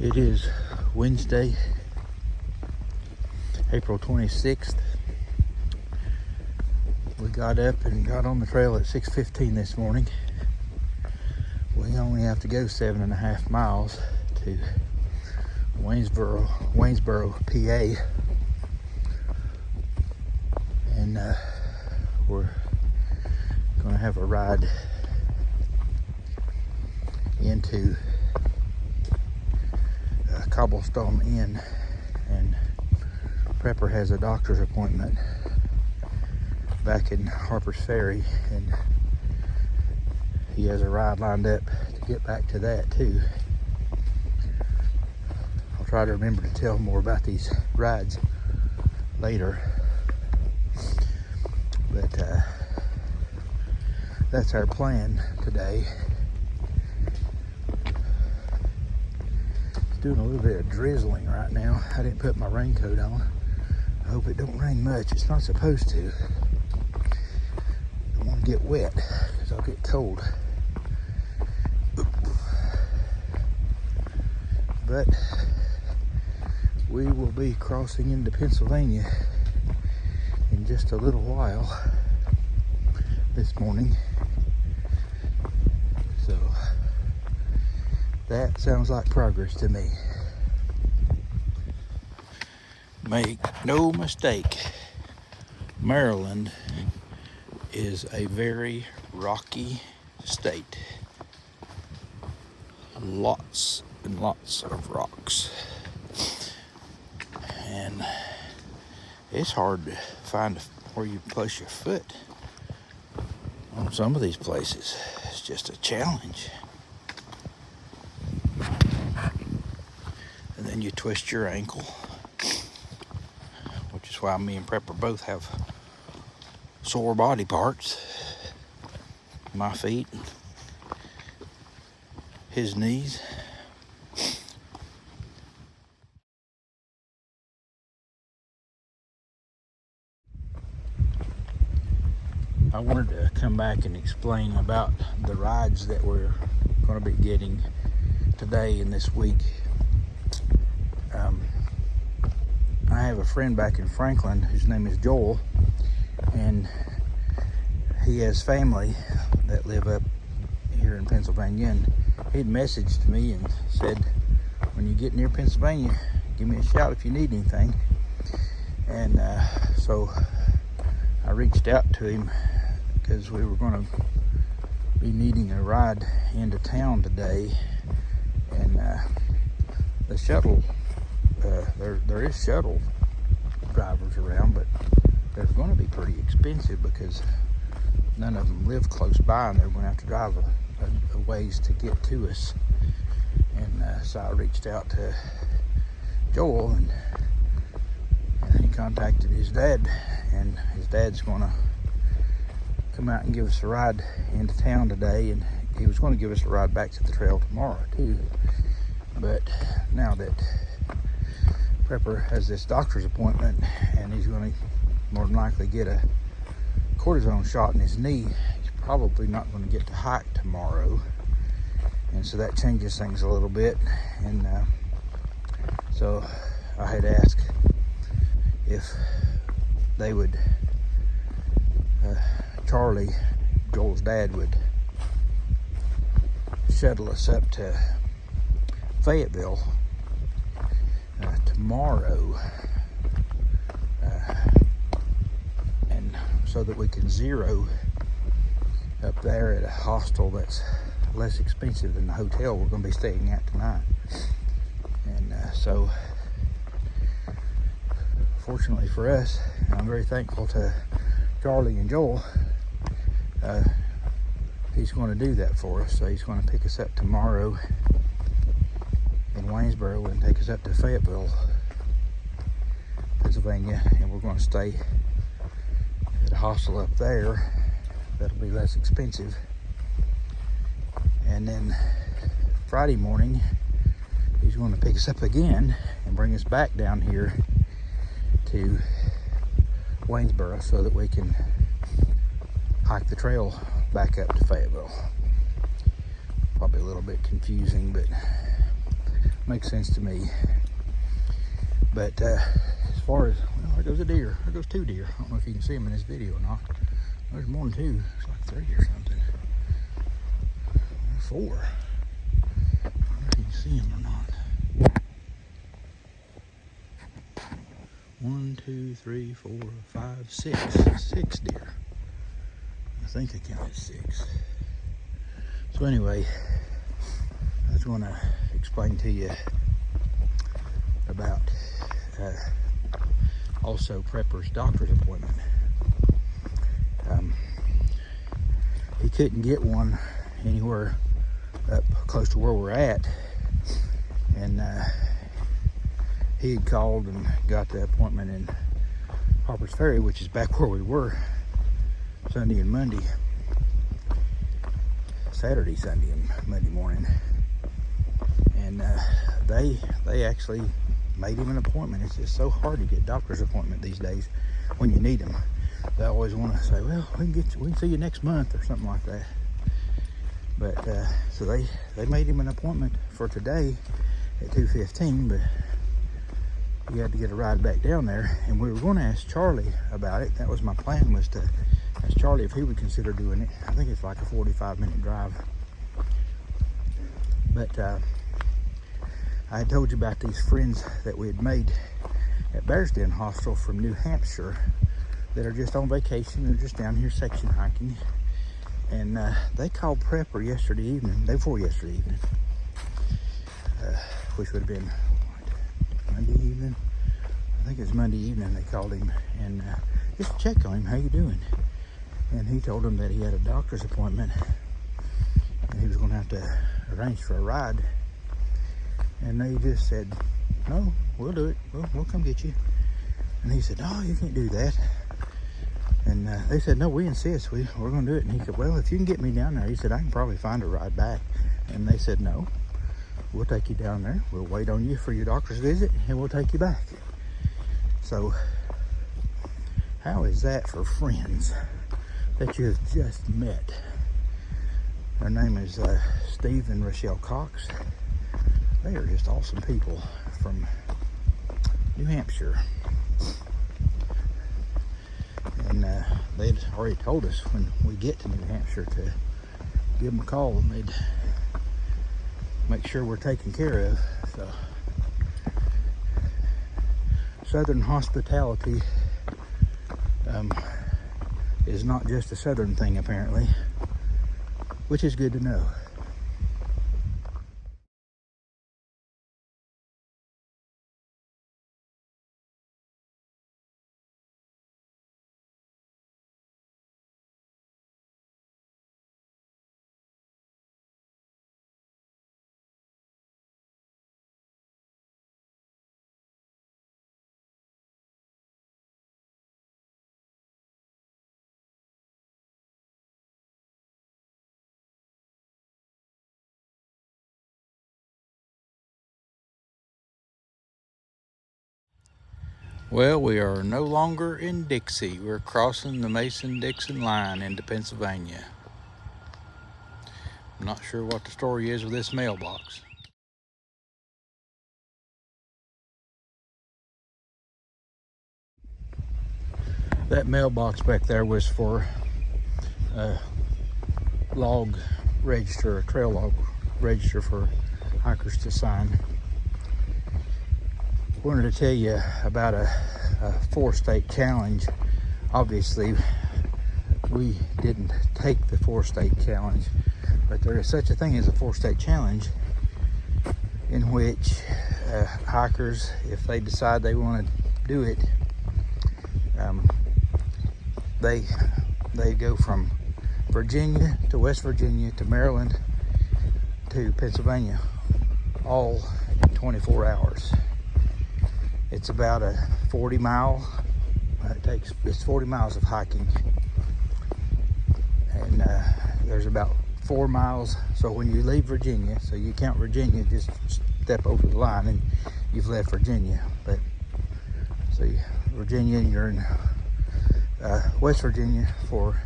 It is Wednesday, April 26th. We got up and got on the trail at 6:15 this morning. We only have to go 7.5 miles to Waynesboro, PA. And we're going to have a ride into Cobblestone Inn, and Prepper has a doctor's appointment back in Harper's Ferry, and he has a ride lined up to get back to that too. I'll try to remember to tell more about these rides later, but that's our plan today. Doing a little bit of drizzling right now. I didn't put my raincoat on. I hope it don't rain much. It's not supposed to. I don't want to get wet because I'll get cold. But we will be crossing into Pennsylvania in just a little while this morning. So that sounds like progress to me. Make no mistake, Maryland is a very rocky state. Lots and lots of rocks. And it's hard to find where you place your foot on some of these places. It's just a challenge. And then you twist your ankle, which is why me and Prepper both have sore body parts. My feet, his knees. I wanted to come back and explain about the rides that we're going to be getting today and this week. I have a friend back in Franklin whose name is Joel, and he has family that live up here in Pennsylvania, and he'd messaged me and said, when you get near Pennsylvania, give me a shout if you need anything. And so I reached out to him because we were going to be needing a ride into town today, and the shuttle, there is shuttle drivers around, but they're going to be pretty expensive because none of them live close by, and they're going to have to drive a ways to get to us. And so I reached out to Joel, and he contacted his dad, and his dad's going to come out and give us a ride into town today, and he was going to give us a ride back to the trail tomorrow too. But now that Prepper has this doctor's appointment, and he's going to more than likely get a cortisone shot in his knee, he's probably not going to get to hike tomorrow, and so that changes things a little bit. And so I had asked if they would, Charlie, Joel's dad, would shuttle us up to Fayetteville tomorrow, and so that we can zero up there at a hostel that's less expensive than the hotel we're going to be staying at tonight. And so fortunately for us, I'm very thankful to Charlie and Joel, he's going to do that for us. So he's going to pick us up tomorrow in Waynesboro and take us up to Fayetteville, Pennsylvania, and we're going to stay at a hostel up there that'll be less expensive. And then Friday morning he's going to pick us up again and bring us back down here to Waynesboro so that we can hike the trail back up to Fayetteville. Probably a little bit confusing, but Makes sense to me. But as far as, well, there goes a deer. There goes 2 deer. I don't know if you can see them in this video or not. There's more than 2. It's like 3 or something. 4. I don't know if you can see them or not. 1, 2, 3, 4, 5, 6. 6 deer. I think I counted 6. So anyway, I just want to explain to you about also Prepper's doctor's appointment. He couldn't get one anywhere up close to where we're at, and he had called and got the appointment in Harper's Ferry, which is back where we were Sunday and Monday. Saturday, Sunday, and Monday morning, and they actually made him an appointment. It's just so hard to get a doctor's appointment these days when you need them. They always want to say, well, we can see you next month or something like that. But so they made him an appointment for today at 2:15, but he had to get a ride back down there, and we were going to ask Charlie about it. That was my plan, was to ask Charlie if he would consider doing it. I think it's like a 45-minute drive. But I had told you about these friends that we had made at Bears Den Hostel from New Hampshire that are just on vacation. They're just down here section hiking. And they called Prepper yesterday evening, day before yesterday evening, which would have been what, Monday evening. I think it was Monday evening they called him, and just to check on him, how you doing? And he told them that he had a doctor's appointment and he was going to have to arrange for a ride. And they just said, no, we'll do it. We'll come get you. And he said, no, you can't do that. And they said, no, we insist. We're going to do it. And he said, well, if you can get me down there, he said, I can probably find a ride back. And they said, no, we'll take you down there. We'll wait on you for your doctor's visit, and we'll take you back. So how is that for friends that you have just met? Their name is Steve and Rochelle Cox. They are just awesome people from New Hampshire. And they had already told us when we get to New Hampshire to give them a call, and they'd make sure we're taken care of. So Southern hospitality is not just a Southern thing, apparently, which is good to know. Well, we are no longer in Dixie. We're crossing the Mason-Dixon line into Pennsylvania. I'm not sure what the story is with this mailbox. That mailbox back there was for a log register, a trail log register for hikers to sign. Wanted to tell you about a 4-state challenge. Obviously, we didn't take the 4-state challenge, but there is such a thing as a 4-state challenge, in which hikers, if they decide they want to do it, they go from Virginia to West Virginia to Maryland to Pennsylvania, all in 24 hours. It's about a 40-mile. It's 40 miles of hiking, and there's about 4 miles. So when you leave Virginia, so you count Virginia, just step over the line and you've left Virginia. But so Virginia, you're in West Virginia for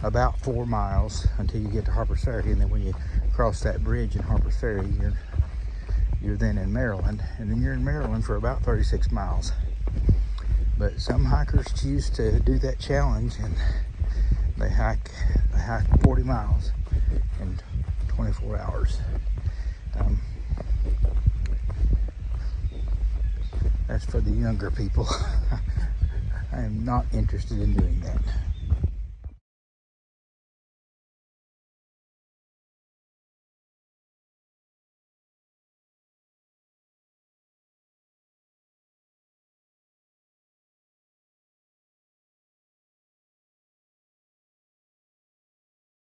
about 4 miles until you get to Harper's Ferry, and then when you cross that bridge in Harper's Ferry, you're you're then in Maryland, and then you're in Maryland for about 36 miles. But some hikers choose to do that challenge, and they hike 40 miles in 24 hours. That's for the younger people. I am not interested in doing that.